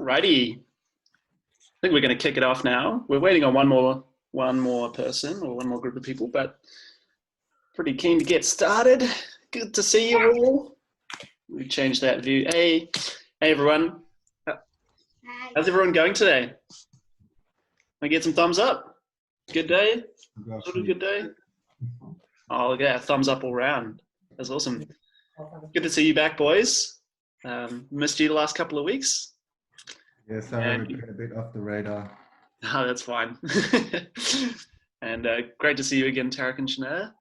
Alrighty. I think we're going to kick it off now. We're waiting on one more person or one more group of people, but pretty keen to get started. Good to see you all. We've changed that view. Hey everyone. How's everyone going today? I get some thumbs up. Good day? Good day? Oh, look at that. Thumbs up all round. That's awesome. Good to see you back, boys. Missed you the last couple of weeks. Yeah, sorry, we've been a bit off the radar. No, that's fine. And great to see you again, Tarek and Shanae.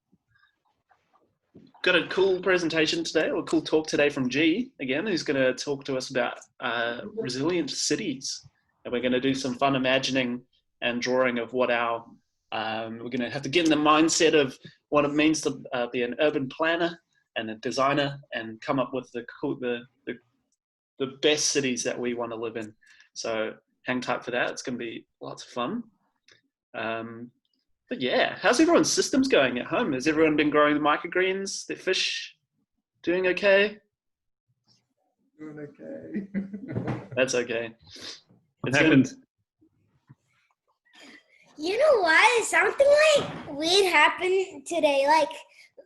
Got a cool presentation today, or a cool talk today from G, again, who's going to talk to us about resilient cities. And we're going to do some fun imagining and drawing of what our, we're going to have to get in the mindset of what it means to be an urban planner and a designer and come up with the best cities that we want to live in. So hang tight for that. It's going to be lots of fun. But yeah, how's everyone's systems going at home? Has everyone been growing the microgreens? The fish doing okay? Doing okay. That's okay. What happened? You know what? Something like weird happened today. Like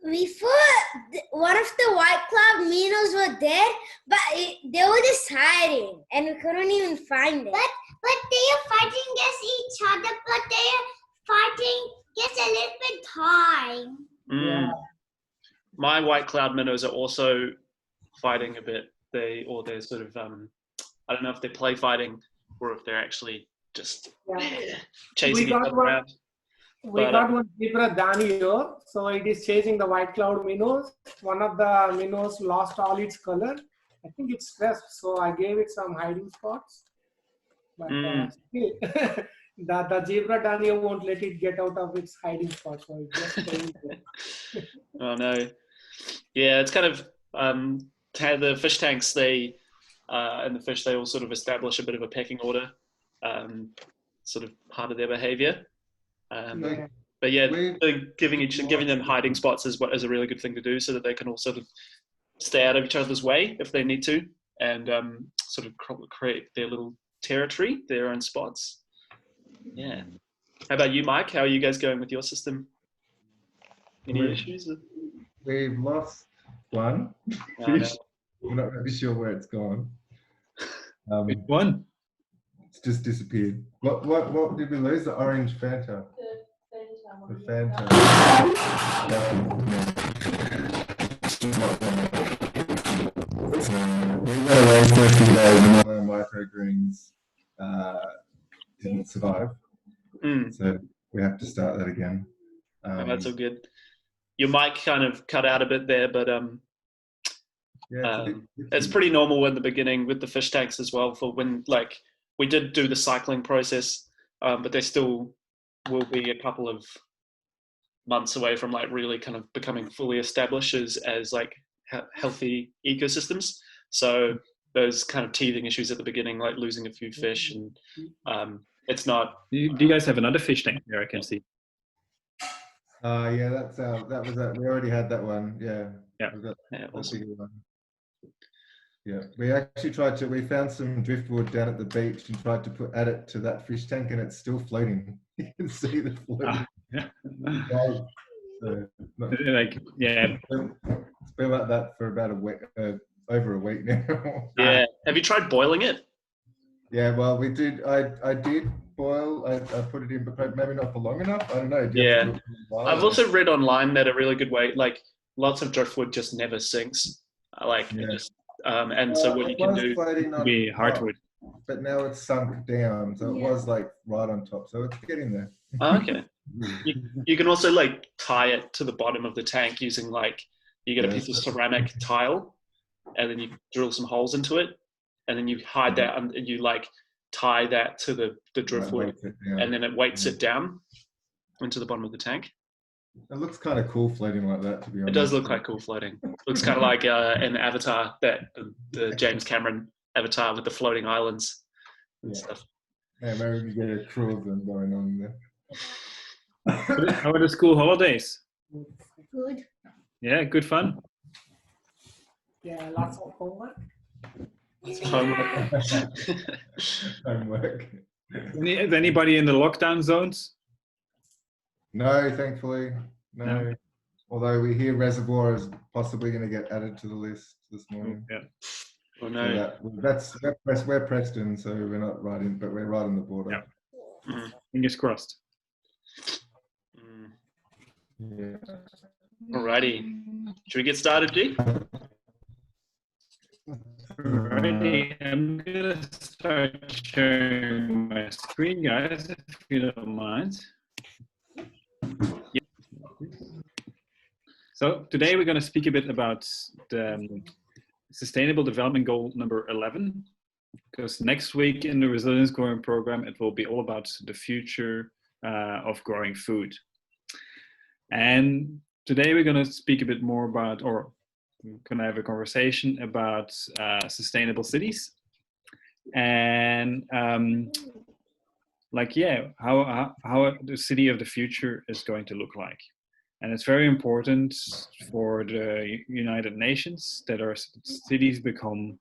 we thought one of the white cloud minnows were dead, but they were just hiding, and we couldn't even find it. But they are fighting against each other. But they are fighting against a little bit time. Yeah. My white cloud minnows are also fighting a bit. They're sort of I don't know if they're play fighting or if they're actually just chasing each other around. We got one zebra Danio, so it is chasing the white cloud minnows. One of the minnows lost all its color. I think it's stressed, so I gave it some hiding spots. But still, the zebra Danio won't let it get out of its hiding spot, so it just staying there. Oh no. Yeah, it's kind of the fish tanks, and the fish, they all sort of establish a bit of a pecking order, sort of part of their behavior. But yeah, giving them hiding spots is a really good thing to do, so that they can all sort of stay out of each other's way if they need to, and sort of create their little territory, their own spots. Yeah. How about you, Mike? How are you guys going with your system? Any issues? We've lost one fish. We're not really sure where it's gone. Which one? It's just disappeared. What did we lose? The orange Fanta. The Fanta. We went away for a few days and all our microgreens didn't survive. So we have to start that again. That's all good. Your mic kind of cut out a bit there, but it's pretty normal in the beginning with the fish tanks as well, for when we did do the cycling process, but there still will be a couple of months away from really kind of becoming fully established as healthy ecosystems. So those kind of teething issues at the beginning, like losing a few fish, and it's not. Do you guys have another fish tank there? I can see. Yeah, that was that. We already had that one. Yeah. Yeah. Awesome. Yeah, we actually we found some driftwood down at the beach and tried to add it to that fish tank, and it's still floating. You can see the floating. It's been like that for about a week, over a week now. Yeah. Have you tried boiling it? Yeah, well, we did. I did boil. I put it in, but maybe not for long enough. I don't know. Yeah. I've also read online that a really good way, lots of driftwood just never sinks. And so what you can do would be hardwood. But now it's sunk down, so it was right on top. So it's getting there. Oh, okay. You can also tie it to the bottom of the tank using you get a piece of ceramic tile, and then you drill some holes into it, and then you hide that, and you tie that to the driftwood, and then it weights it down into the bottom of the tank. It looks kind of cool floating like that, to be honest. It does look quite cool floating. Looks kind of like an Avatar, the James Cameron Avatar with the floating islands and stuff. Yeah, maybe we get a crew of them going on there. How are the school holidays? Good. Yeah, good fun. Yeah, lots of homework. Homework. Homework. Is anybody in the lockdown zones? No, thankfully, no. No. Although we hear Reservoir is possibly going to get added to the list this morning. Yeah. Oh So no. we're Preston, so we're not right in, but we're right on the border. Yeah. Mm, Fingers crossed. mm. Yeah. Alrighty. Should we get started, G? Alrighty, I'm gonna start sharing my screen, guys, if you don't mind. Yeah. So today we're going to speak a bit about the Sustainable Development Goal number 11, because next week in the Resilience Growing Program, it will be all about the future of growing food. And today we're going to speak a bit more about, or we're going to have a conversation about sustainable cities. And how the city of the future is going to look like. And it's very important for the United Nations that our cities become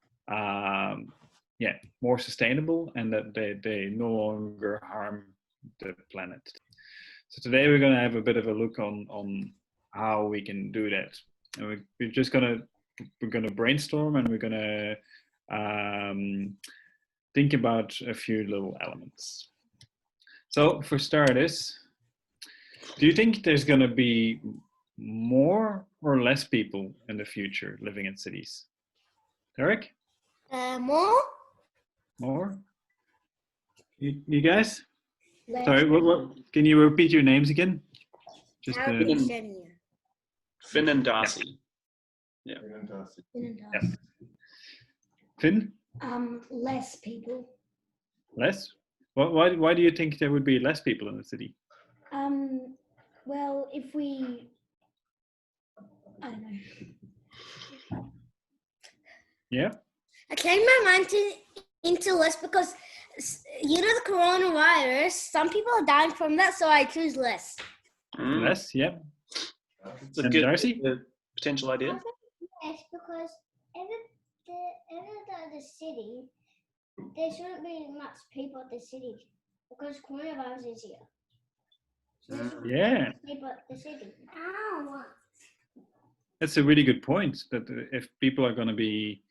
more sustainable and that they no longer harm the planet. So today we're going to have a bit of a look on how we can do that. And we're going to brainstorm, and we're going to think about a few little elements. So for starters, do you think there's going to be more or less people in the future living in cities? Derek? More? More? You guys? Less. Sorry, what, can you repeat your names again? Just Finn and Darcy. Yeah. Finn? Less people. Less? Why do you think there would be less people in the city? Well, if we, I don't know. Yeah? I changed my mind into less because, you know, the coronavirus, some people are dying from that, so I choose less. Mm. Less, yeah. It's a And good Darcy? potential idea. Yes, because ever the city, there shouldn't be much people at the city because coronavirus is here. So there shouldn't be Yeah. much people at the city. Ow! That's a really good point, that if people are going to be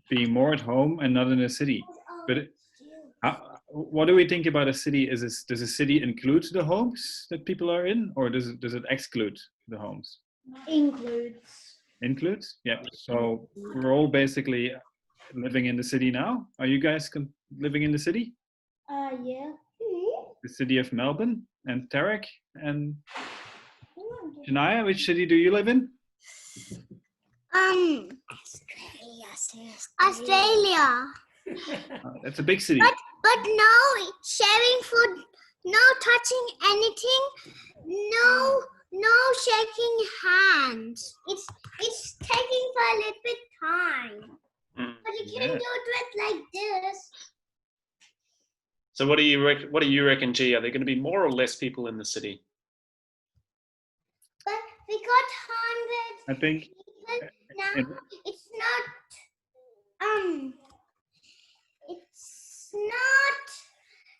being more at home and not in the city. But what do we think about a city? Does a city include the homes that people are in, or does it exclude the homes? Includes. Includes? Yeah. So we're all basically living in the city now. Are you guys living in the city? Yeah. The city of Melbourne. And Tarek and Janaya, which city do you live in? Australia. That's a big city. But no sharing food, no touching anything, no shaking hands. It's taking for a little bit time. Mm. But you can do it like this. So what do you reckon, G? Are there going to be more or less people in the city? But we got 100 I think people now. It's not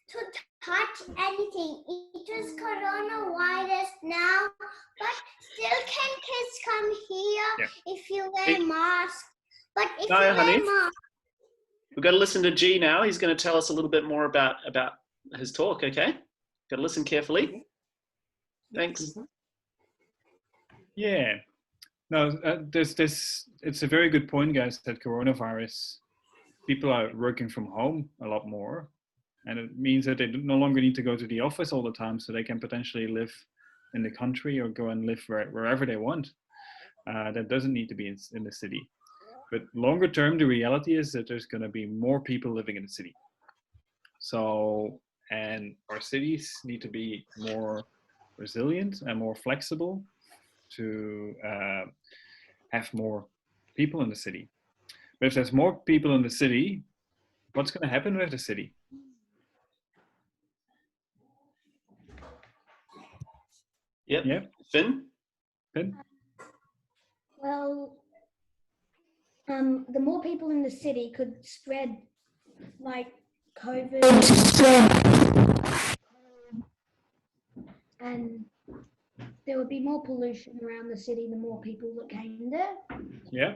to touch anything. It is coronavirus now, but still can kids come here if you wear mask. But if No, you honey. wear mask, We've got to listen to G now. He's going to tell us a little bit more about his talk, okay? Got to listen carefully. Thanks. Yeah. No, it's a very good point, guys, that coronavirus, people are working from home a lot more. And it means that they no longer need to go to the office all the time, so they can potentially live in the country or go and live wherever they want. That doesn't need to be in the city. But longer term, the reality is that there's going to be more people living in the city. So, and our cities need to be more resilient and more flexible to have more people in the city. But if there's more people in the city, what's going to happen with the city? Yep. Finn? Finn? Well, the more people in the city could spread like COVID and there would be more pollution around the city the more people that came there. Yeah.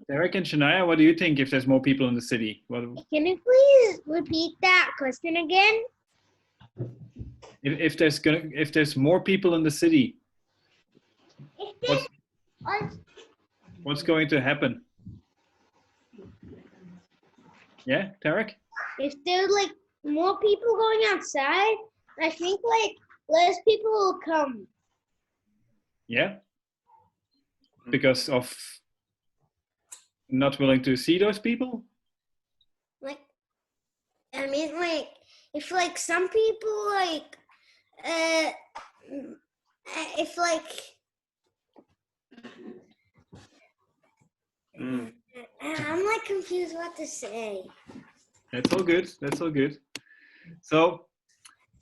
Derek and Shania, what do you think if there's more people in the city? Can you please repeat that question again? If there's more people in the city, what's going to happen? Yeah, Derek? If there's like more people going outside, I think like less people will come. Yeah. Because of not willing to see those people? Like, I mean, like, if like some people like, if like, I'm like confused what to say. That's all good. That's all good. So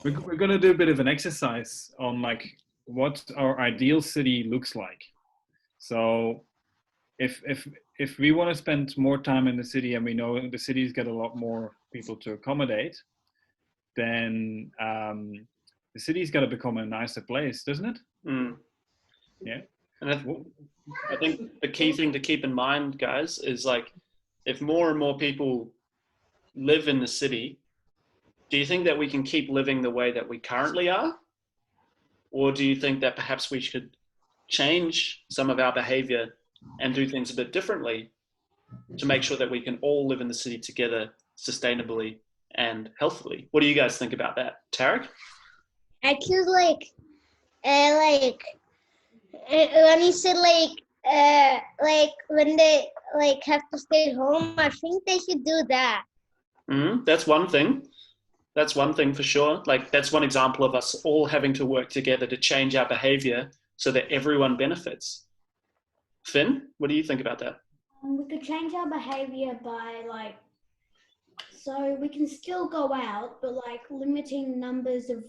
we're going to do a bit of an exercise on like what our ideal city looks like. So if we want to spend more time in the city and we know the city's got a lot more people to accommodate, then the city's got to become a nicer place, doesn't it? Yeah. And I think the key thing to keep in mind, guys, is like if more and more people live in the city, do you think that we can keep living the way that we currently are? Or do you think that perhaps we should change some of our behavior and do things a bit differently to make sure that we can all live in the city together sustainably and healthily? What do you guys think about that? Tarek? I choose when you said like when they like have to stay home, I think they should do that. That's one thing. That's one thing for sure. Like that's one example of us all having to work together to change our behavior so that everyone benefits. Finn, what do you think about that? We could change our behavior by like, so we can still go out, but like limiting numbers of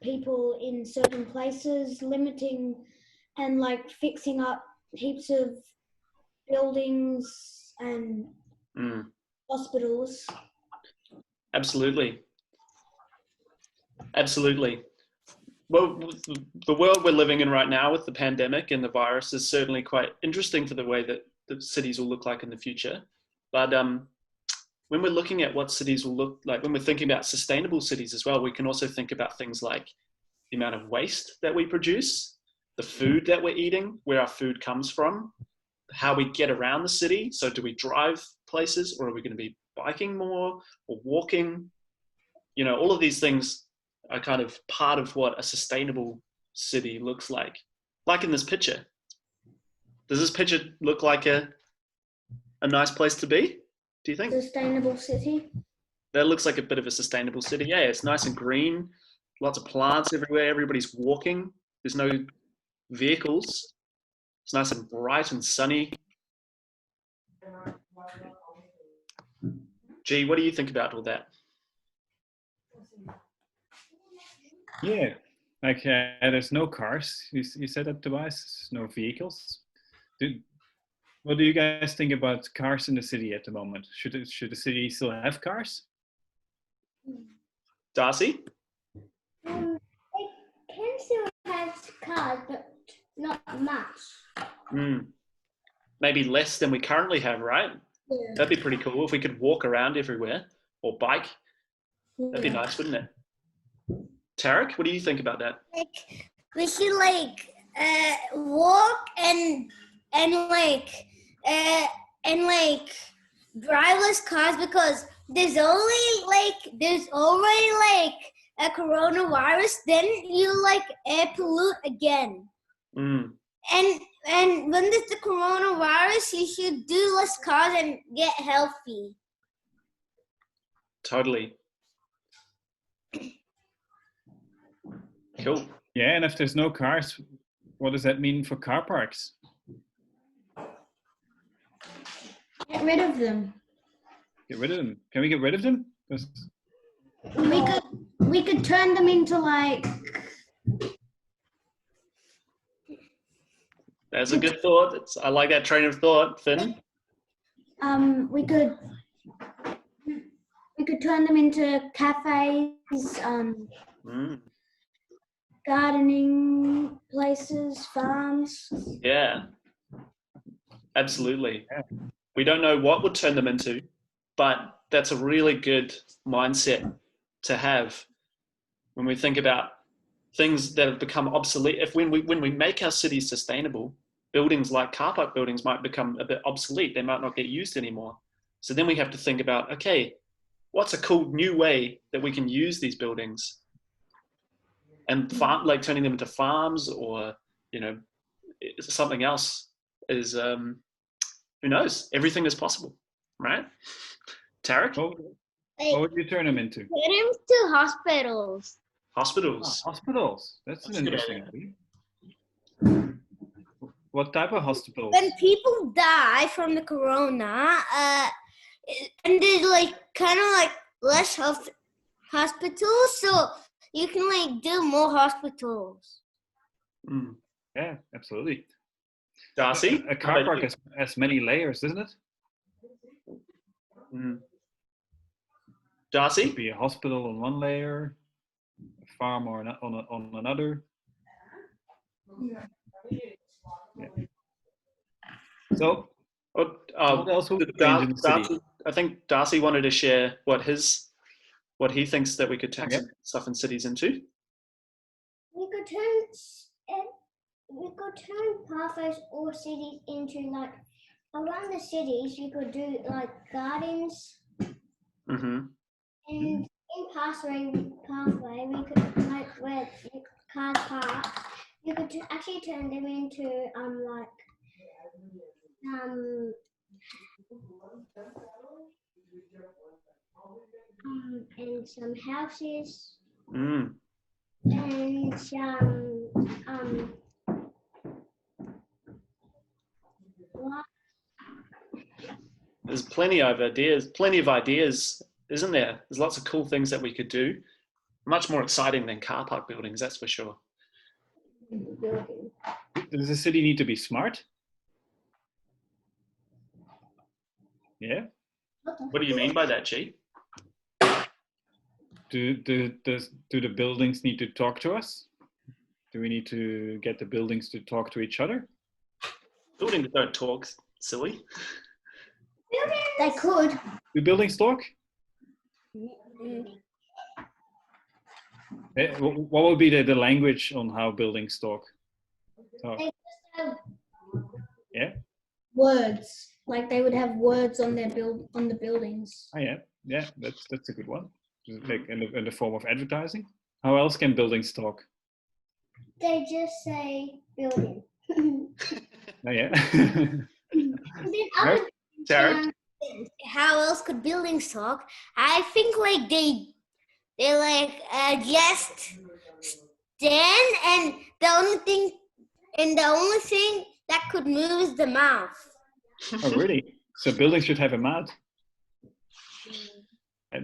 people in certain places, limiting and like fixing up heaps of buildings and hospitals. Absolutely. Absolutely. Well, the world we're living in right now with the pandemic and the virus is certainly quite interesting for the way that the cities will look like in the future. But when we're looking at what cities will look like, when we're thinking about sustainable cities as well, we can also think about things like the amount of waste that we produce, the food that we're eating, where our food comes from, how we get around the city. So do we drive places or are we going to be biking more or walking? You know, all of these things are kind of part of what a sustainable city looks like in this picture. Does this picture look like a nice place to be, do you think? Sustainable city? That looks like a bit of a sustainable city. Yeah, it's nice and green, lots of plants everywhere, everybody's walking, there's no vehicles, it's nice and bright and sunny. G, what do you think about all that? Yeah, like there's no cars. You said that, Tobias. No vehicles. What do you guys think about cars in the city at the moment? Should the city still have cars? Darcy? It can still have cars, but not much. Maybe less than we currently have, right? Yeah. That'd be pretty cool if we could walk around everywhere or bike. That'd be nice, wouldn't it? Tarek, what do you think about that? Like we should like walk and driverless cars because there's already like a coronavirus. Then you like air pollute again. And when there's the coronavirus, you should do less cars and get healthy. Totally. Cool. Yeah, and if there's no cars, what does that mean for car parks? Get rid of them. Get rid of them. Can we get rid of them? We could turn them into like That's a good thought. I like that train of thought, Finn. We could turn them into cafes, gardening places, farms. Yeah, absolutely. We don't know what would turn them into, but that's a really good mindset to have when we think about things that have become obsolete. If when we make our cities sustainable, buildings like car park buildings might become a bit obsolete. They might not get used anymore. So then we have to think about, okay, what's a cool new way that we can use these buildings, and like turning them into farms, or something else is who knows? Everything is possible, right? Tarek? What would you turn them into? Turn them to hospitals. Hospitals. Hospitals. That's an interesting idea. What type of hospitals? When people die from the corona, and there's like kind of like less hospitals, so you can like do more hospitals. Yeah, absolutely. Darcy? A car park has many layers, doesn't it? Darcy? It could be a hospital on one layer, a farm or on another. Yeah. So, what else would change in the city? I think Darcy wanted to share what he thinks that we could turn some stuff in cities into. We could turn pathways or cities into, like, around the cities you could do like gardens. And in pathway we could, like, where cars park, you could actually turn them into and some houses and some There's plenty of ideas, isn't there? There's lots of cool things that we could do. Much more exciting than car park buildings, that's for sure. Does the city need to be smart? Yeah. What do you mean by that, G? Do the buildings need to talk to us? Do we need to get the buildings to talk to each other? Buildings don't talk, silly. They could. Do buildings talk? What would be the language on how buildings talk? Yeah. Words. Like they would have words on their on the buildings. Oh yeah. That's a good one. Like in the form of advertising. How else can buildings talk? they just say building. Oh yeah. Tarek? How else could buildings talk? I think like they like just stand, and the only thing that could move is the mouth. Oh really? So buildings should have a mouth.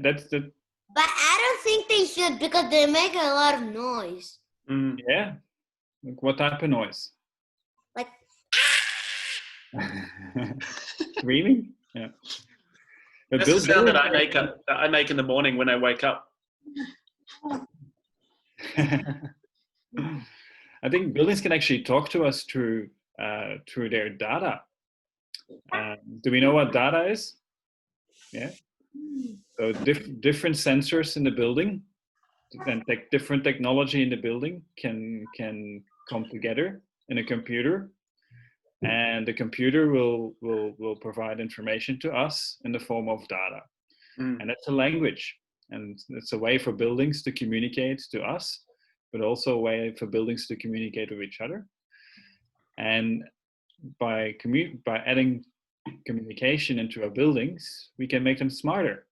That's the. But I don't think they should, because they make a lot of noise. Yeah. Like what type of noise? Like Screaming? Yeah. But That's the sound that I make in the morning when I wake up. I think buildings can actually talk to us through their data. Do we know what data is? Yeah. So different sensors in the building and different technology in the building can come together in a computer, and the computer will provide information to us in the form of data. And that's a language, and it's a way for buildings to communicate to us, but also a way for buildings to communicate with each other. And by adding communication into our buildings, we can make them smarter.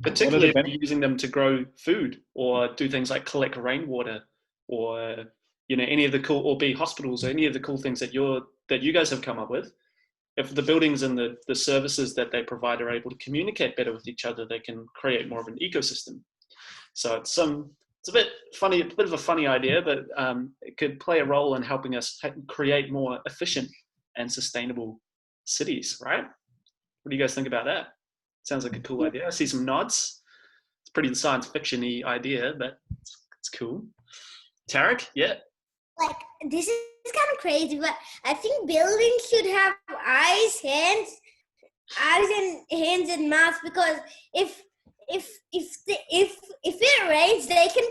Particularly if you're using them to grow food, or do things like collect rainwater, or any of the cool, or be hospitals, or any of the cool things that you guys have come up with. If the buildings and the services that they provide are able to communicate better with each other, they can create more of an ecosystem. So it's it's a bit funny, a bit of a funny idea, but it could play a role in helping us create more efficient and sustainable cities, right? What do you guys think about that? Sounds like a cool idea. I see some nods. It's pretty science fiction-y idea, but it's cool. Tarek, yeah. Like, this is kind of crazy, but I think buildings should have eyes and mouths, because if it rains, they can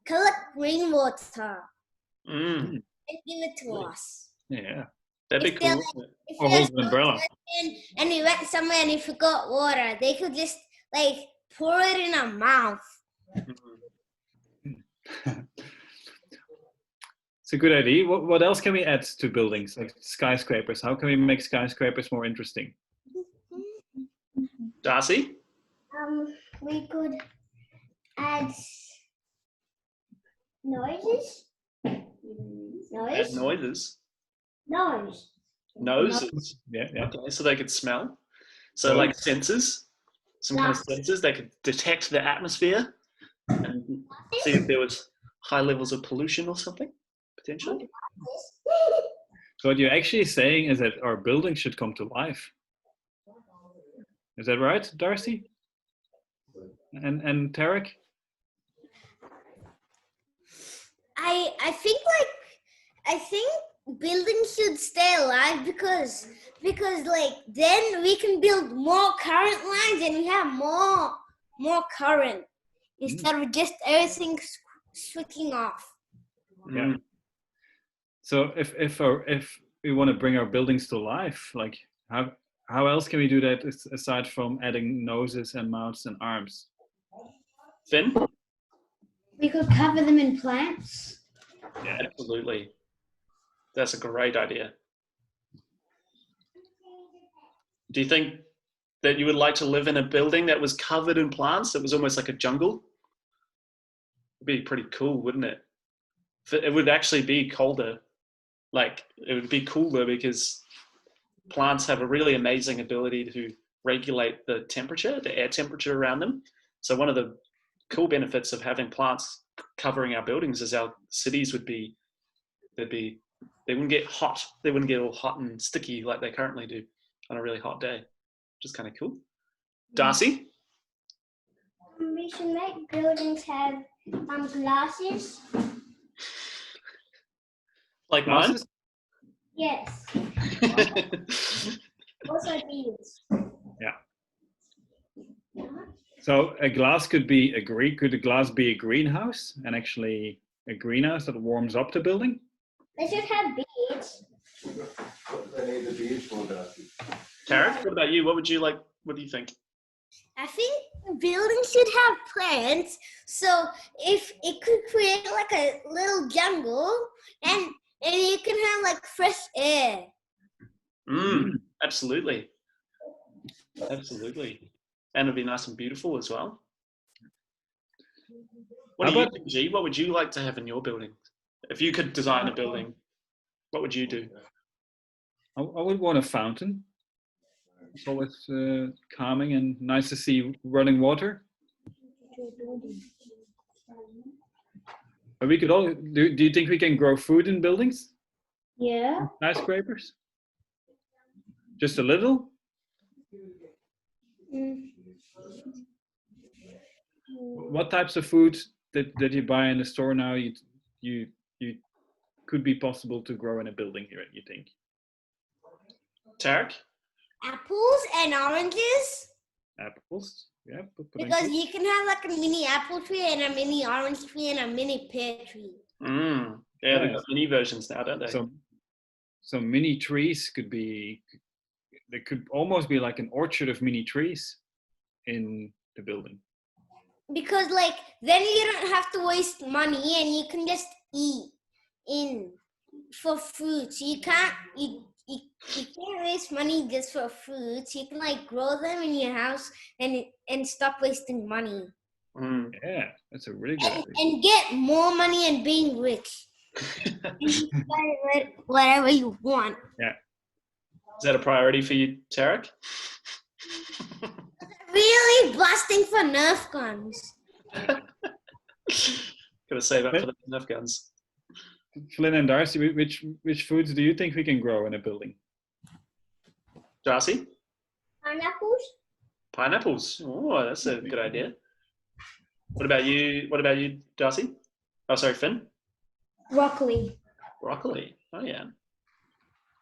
collect rainwater and give it to us. Yeah. That'd be cool. If Or hold an umbrella. and we went somewhere and we forgot water, they could just like pour it in our mouth. It's a good idea. What else can we add to buildings, like skyscrapers? How can we make skyscrapers more interesting? Darcy? We could add noises. Add noises. Noise. Noses. Yeah. Okay, so they could smell. So like sensors, some kind of sensors, they could detect the atmosphere and see if there was high levels of pollution or something, potentially. So what you're actually saying is that our buildings should come to life. Is that right, Darcy? And Tarek? I think buildings should stay alive because like then we can build more current lines and we have more current instead of just everything switching off. Yeah. So if we want to bring our buildings to life, like how else can we do that aside from adding noses and mouths and arms? Finn? We could cover them in plants. Yeah, absolutely. That's a great idea. Do you think that you would like to live in a building that was covered in plants, that was almost like a jungle? It'd be pretty cool, wouldn't it? It would actually be colder. Like, it would be cooler because plants have a really amazing ability to regulate the temperature, the air temperature around them. So one of the cool benefits of having plants covering our buildings is our cities they wouldn't get hot. They wouldn't get all hot and sticky like they currently do on a really hot day, which is kind of cool. Darcy? We should make buildings have glasses. Like mine? Yes. Also these. Yeah. So a glass could be could a glass be a greenhouse, and actually a greenhouse that warms up the building? They should have beads. What do they need the beads for, Darcy? Tarek, what about you? What do you think? I think buildings should have plants, so if it could create like a little jungle and you can have like fresh air. Absolutely. Absolutely. And it'd be nice and beautiful as well. What do you think, G? What would you like to have in your building? If you could design a building, what would you do? I would want a fountain. It's always calming and nice to see running water. But we could all do you think we can grow food in buildings? Yeah. Skyscrapers? Just a little? What types of food that you buy in the store now you could be possible to grow in a building here, you think? Tarek? Apples and oranges. Apples, yeah. Because you can have like a mini apple tree and a mini orange tree and a mini pear tree. Yeah, they've got mini versions now, don't they? So mini trees they could almost be like an orchard of mini trees in the building. Because like then you don't have to waste money and you can just eat in for fruits. You can't waste money just for fruits. You can like grow them in your house and stop wasting money. Yeah, that's a really good idea. And get more money and being rich. And you can buy whatever you want. Yeah. Is that a priority for you, Tarek? Really busting for Nerf guns. Got to save up for the Nerf guns. Flynn and Darcy, which foods do you think we can grow in a building? Darcy? Pineapples? Pineapples. Oh, that's a good idea. What about you? What about you, Darcy? Oh, sorry, Finn. Broccoli. Broccoli. Oh, yeah.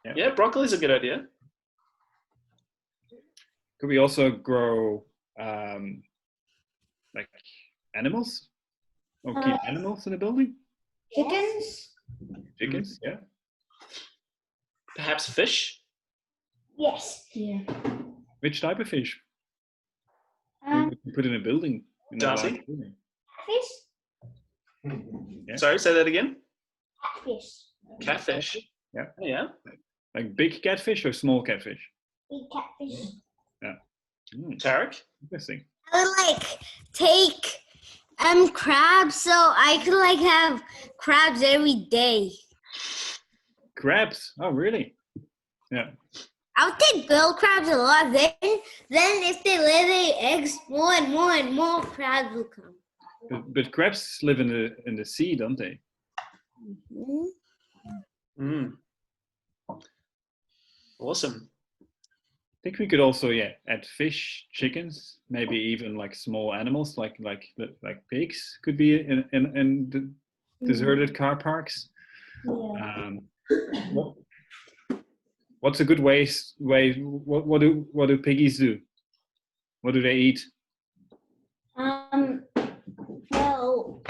Yeah. Yeah, broccoli's a good idea. Could we also grow like animals? Or keep animals in a building? Chickens? Chickens, yeah. Perhaps fish? Yes. Yeah. Which type of fish? We Um, could put in a building. In a Darcy? large building. Fish? Yeah. Sorry, say that again. Fish. Catfish. Yeah. Oh, yeah. Like big catfish or small catfish? Big catfish. Tarek? Interesting. I would like take crabs, so I could like have crabs every day. Crabs. Oh, really? Yeah. I would take bell crabs a lot. Then if they lay their eggs, more and more and more crabs will come. But crabs live in the sea, don't they? Mhm. Mm. Awesome. I think we could also add fish, chickens, maybe even like small animals like pigs could be in the deserted car parks. yeah. What's a good way? What do piggies do? What do they eat? Well,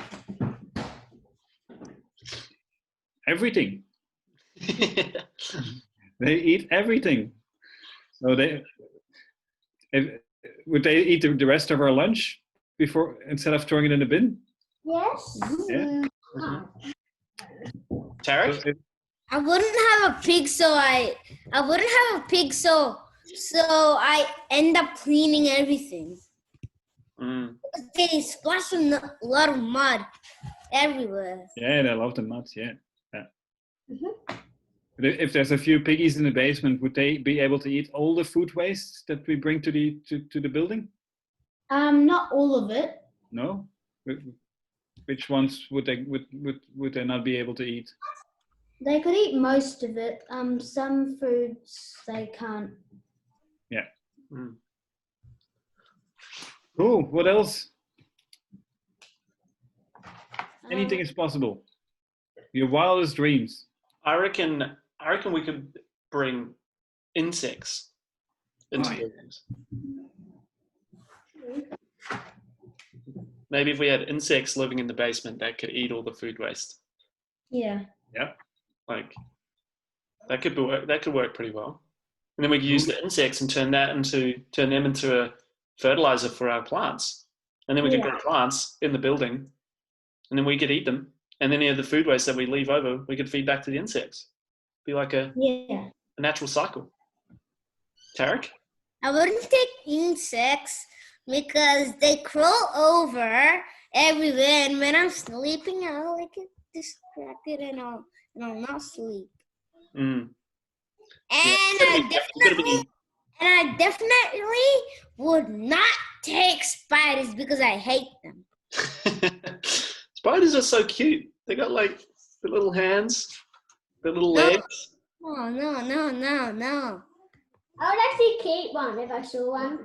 Everything. They eat everything. So would they eat the rest of our lunch before instead of throwing it in the bin? Yes. Yeah. Tarek? So I wouldn't have a pig, so I end up cleaning everything. Mm. They splash a lot of mud everywhere. yeah, they love the mud. Yeah. But if there's a few piggies in the basement, would they be able to eat all the food waste that we bring to the building? not all of it. No. Which ones would they not be able to eat? They could eat most of it. Some foods they can't. Yeah. Mm. Cool. What else? Anything is possible. Your wildest dreams. I reckon we could bring insects into buildings. Maybe if we had insects living in the basement that could eat all the food waste. Yeah. Like that could work pretty well. And then we could use the insects and turn them into a fertilizer for our plants. And then we could grow plants in the building, and then we could eat them. And any of the food waste that we leave over, we could feed back to the insects. Be like a natural cycle. Tarek? I wouldn't take insects because they crawl over everywhere, and when I'm sleeping, I'll like get distracted and I'll not sleep. Mm. And I definitely would not take spiders because I hate them. Spiders are so cute. They got like the little hands, the little legs. Oh, no. I would actually keep one if I saw one.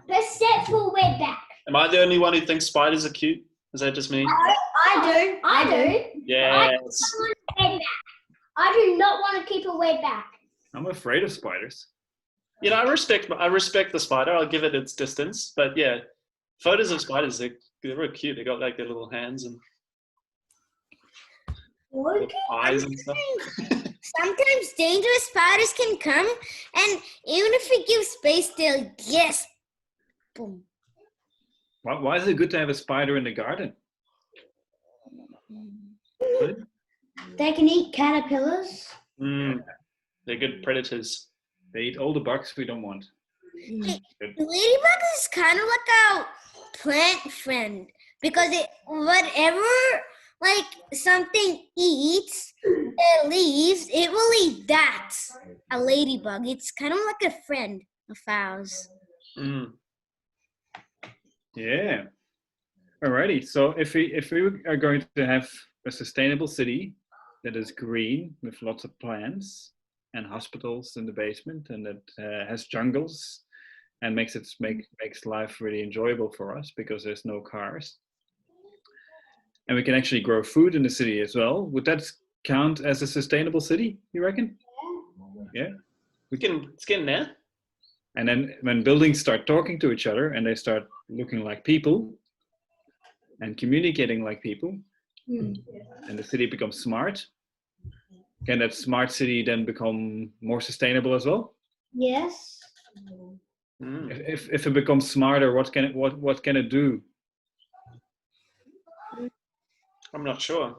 But step forward back. Am I the only one who thinks spiders are cute? Is that just me? I do. Yes. I do not want to keep a way back. I'm afraid of spiders. You know, I respect the spider. I'll give it its distance. But yeah, photos of spiders, they're really cute. They got like their little hands and little eyes and stuff. Sometimes dangerous spiders can come, and even if we give space, they'll guess. Boom. Why is it good to have a spider in the garden? They can eat caterpillars. They're good predators. They eat all the bugs we don't want. Ladybug is kind of like a plant friend because whatever like something eats their leaves, it will eat that. A ladybug. It's kind of like a friend of ours. Mm. Yeah. Alrighty. So if we are going to have a sustainable city that is green with lots of plants and hospitals in the basement, and that has jungles and makes life really enjoyable for us because there's no cars, and we can actually grow food in the city as well, would that count as a sustainable city, you reckon? Yeah. It's getting there. And then when buildings start talking to each other and they start looking like people and communicating like people, and the city becomes smart, can that smart city then become more sustainable as well? Yes. If it becomes smarter, what can it do? I'm not sure.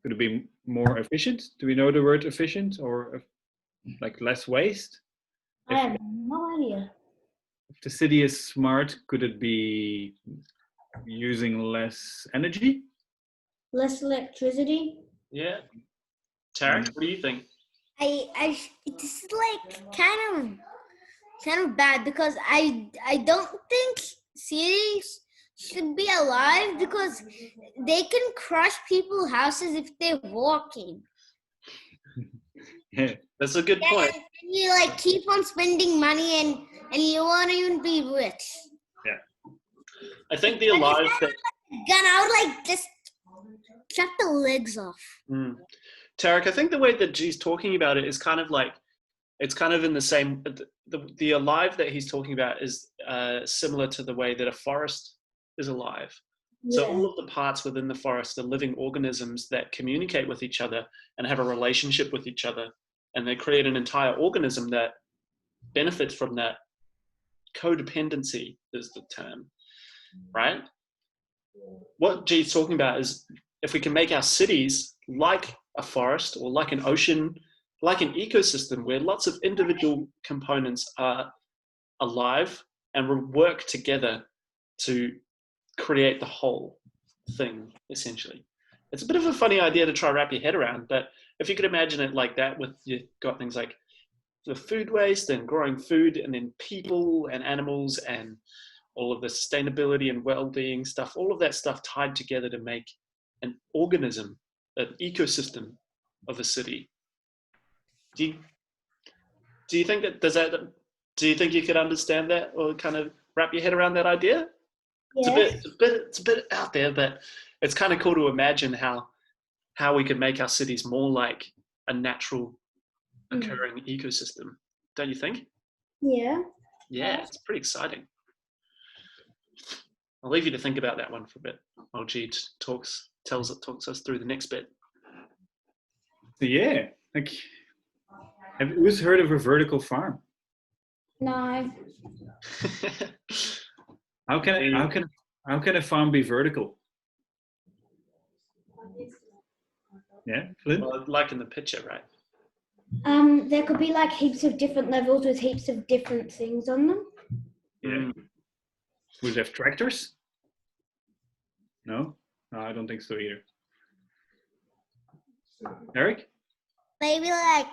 Could it be more efficient? Do we know the word efficient, or like less waste? I have no idea. If the city is smart, could it be using less energy? Less electricity. Yeah. Tarek, what do you think? It's like kind of bad because I don't think cities should be alive because they can crush people's houses if they're walking. Yeah. That's a good point. And you like keep on spending money and you won't even be rich. Yeah. I think the alive that Gun out like just cut the legs off. Tarek, I think the way that G's talking about it is kind of like, it's kind of in the same, the alive that he's talking about is similar to the way that a forest is alive. So all of the parts within the forest are living organisms that communicate with each other and have a relationship with each other. And they create an entire organism that benefits from that. Codependency is the term, right? What G's talking about is if we can make our cities like a forest or like an ocean, like an ecosystem where lots of individual components are alive and work together to create the whole thing, essentially. It's a bit of a funny idea to try to wrap your head around, but if you could imagine it like that, with you've got things like the food waste and growing food, and then people and animals and all of the sustainability and well-being stuff, all of that stuff tied together to make an organism, an ecosystem of a city. Do you think that do you think you could understand that or kind of wrap your head around that idea? Yes. It's a bit out there, but it's kind of cool to imagine how we could make our cities more like a natural occurring ecosystem. Don't you think? Yeah. Yeah, it's pretty exciting. I'll leave you to think about that one for a bit while G talks us through the next bit. Yeah, like, who's heard of a vertical farm? No. How can a farm be vertical? Yeah, Flynn? Well, like in the picture, right? There could be like heaps of different levels with heaps of different things on them. Yeah. Would it have tractors? No, I don't think so either. Eric? Maybe like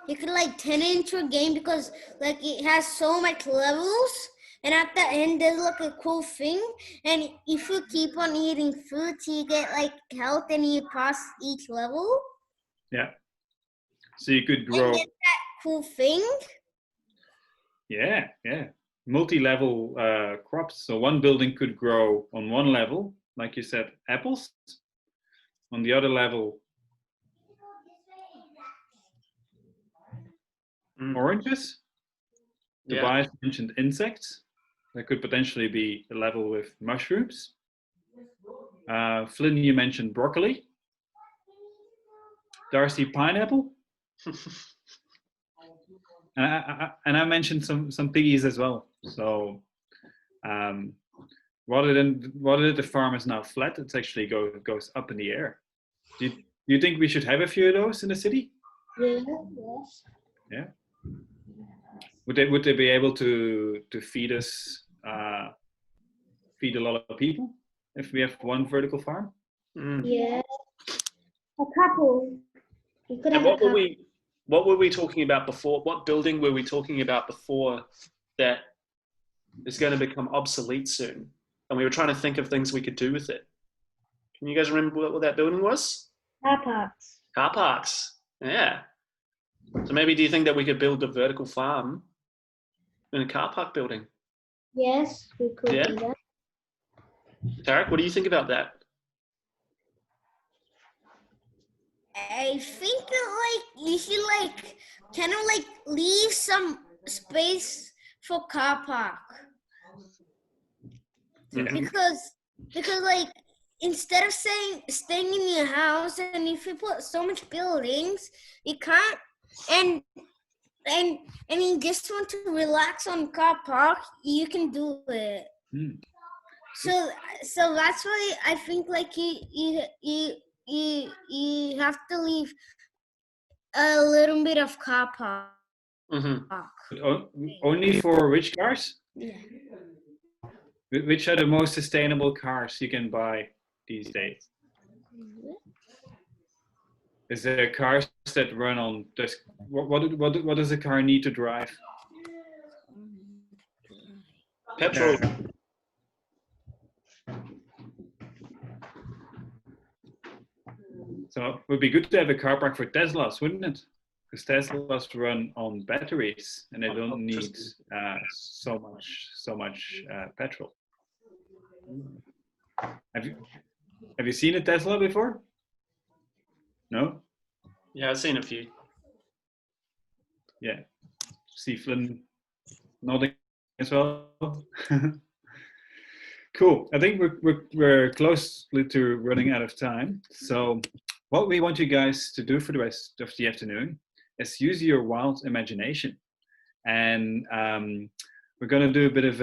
you could like turn it into a game because like it has so much levels, and at the end there's like a cool thing, and if you keep on eating food you get like health and you pass each level. Yeah. So you could And grow. get that cool thing. Yeah. Multi-level crops. So one building could grow on one level, like you said, apples. On the other level, oranges. Tobias mentioned insects. There could potentially be a level with mushrooms. Flynn, you mentioned broccoli. Darcy, pineapple. And I mentioned some piggies as well. So rather than the farm is now flat, it's actually goes up in the air. Do you think we should have a few of those in the city? Yeah. Yes. Yeah. Would they be able to feed us, feed a lot of people if we have one vertical farm? Yeah. A couple. You could have And a couple. what were we talking about before? What building were we talking about before that is going to become obsolete soon? and we were trying to think of things we could do with it. Can you guys remember what that building was? Car parks. Car parks. Yeah. So maybe do you think that we could build a vertical farm in a car park building? Yes, we could Yeah. do that. Tarek, what do you think about that? I think that you should kind of leave some space for car park. Mhm. Because instead of staying in your house, and if you put so much buildings, you can't, and you just want to relax on car park, you can do it. So that's why I think you have to leave a little bit of car park. Only for rich cars? Yeah. Which are the most sustainable cars you can buy these days? Is there cars that run on this? What does a car need to drive? Petrol. So it would be good to have a car park for Teslas, wouldn't it? Because Teslas run on batteries and they don't need so much petrol. Have you seen a Tesla before? No? Yeah, I've seen a few. Yeah. See Flynn nodding as well. Cool. I think we're close to running out of time. So what we want you guys to do for the rest of the afternoon is use your wild imagination, and we're going to do a bit of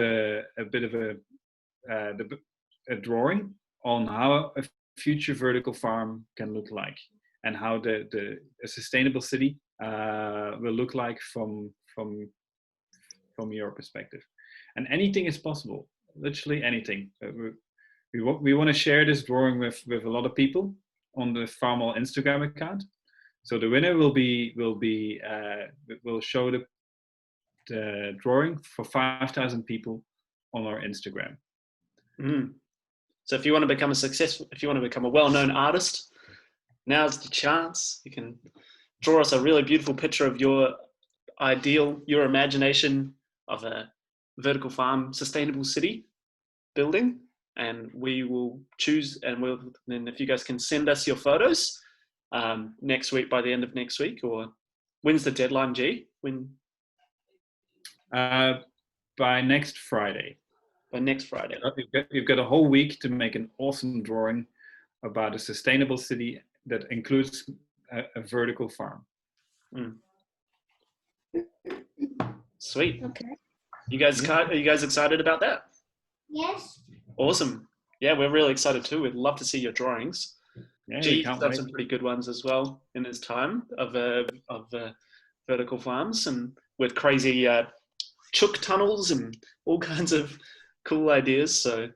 a drawing on how a future vertical farm can look like, and how a sustainable city will look like from your perspective. And anything is possible. Literally anything. We want to share this drawing with a lot of people on the Farmall Instagram account. So the winner will show the drawing for 5,000 people on our Instagram. So if you want to become a well-known artist, now's the chance. You can draw us a really beautiful picture of your imagination of a vertical farm, sustainable city building, and we will choose. And then if you guys can send us your photos next week, by the end of next week, or when's the deadline, G? When? By next Friday. By next Friday. You've got a whole week to make an awesome drawing about a sustainable city that includes a vertical farm. Sweet. Okay. Are you guys excited about that? Yes. Awesome. Yeah, we're really excited too. We'd love to see your drawings. Yeah, G's done some pretty good ones as well in his time of vertical farms, and with crazy chook tunnels and all kinds of cool ideas. So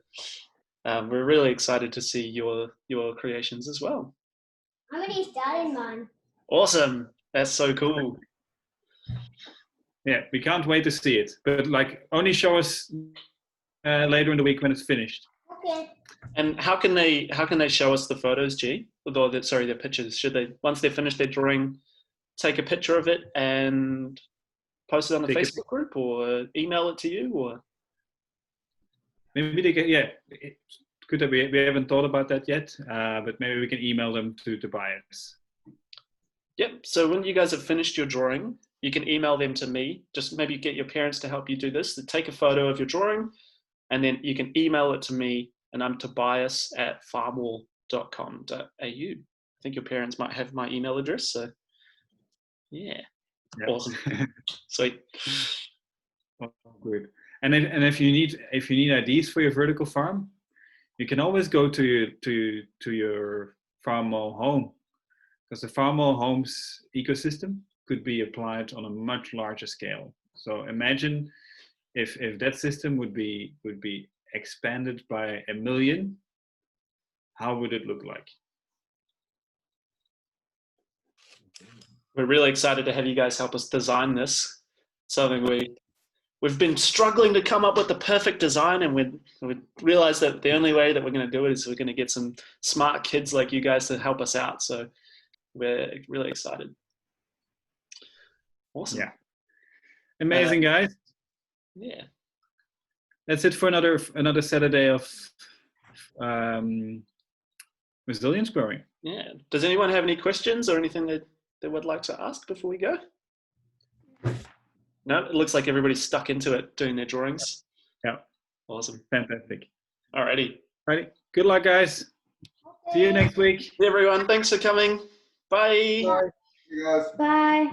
we're really excited to see your creations as well. I'm already started mine. Awesome. That's so cool. Yeah, we can't wait to see it. But only show us later in the week when it's finished. Okay. And how can they show us the photos, G? Their pictures. Should they, once they're finished their drawing, take a picture of it and post it on the Facebook group, or email it to you, or? Maybe they can. Yeah, good that we haven't thought about that yet. But maybe we can email them to buyers. Yep. So when you guys have finished your drawing, you can email them to me. Just maybe get your parents to help you do this. Take a photo of your drawing, and then you can email it to me, and I'm tobias@farmall.com.au. I think your parents might have my email address. So yeah. Yep. Awesome. Sweet. Oh, good. And if you need ideas for your vertical farm, you can always go to your Farmall home, because the Farmall home's ecosystem could be applied on a much larger scale. So imagine if that system would be expanded by 1 million, how would it look like? We're really excited to have you guys help us design this. Something we've been struggling to come up with the perfect design, and we realized that the only way that we're going to do it is we're going to get some smart kids like you guys to help us out. So we're really excited. Awesome. Yeah. Amazing, guys. Yeah. That's it for another Saturday of resilience growing. Yeah. Does anyone have any questions or anything that they would like to ask before we go? No, it looks like everybody's stuck into it doing their drawings. Yeah. Awesome. Fantastic. Alrighty. Alrighty. Good luck, guys. See you next week. Hey everyone, thanks for coming. Bye. Bye. You guys. Bye.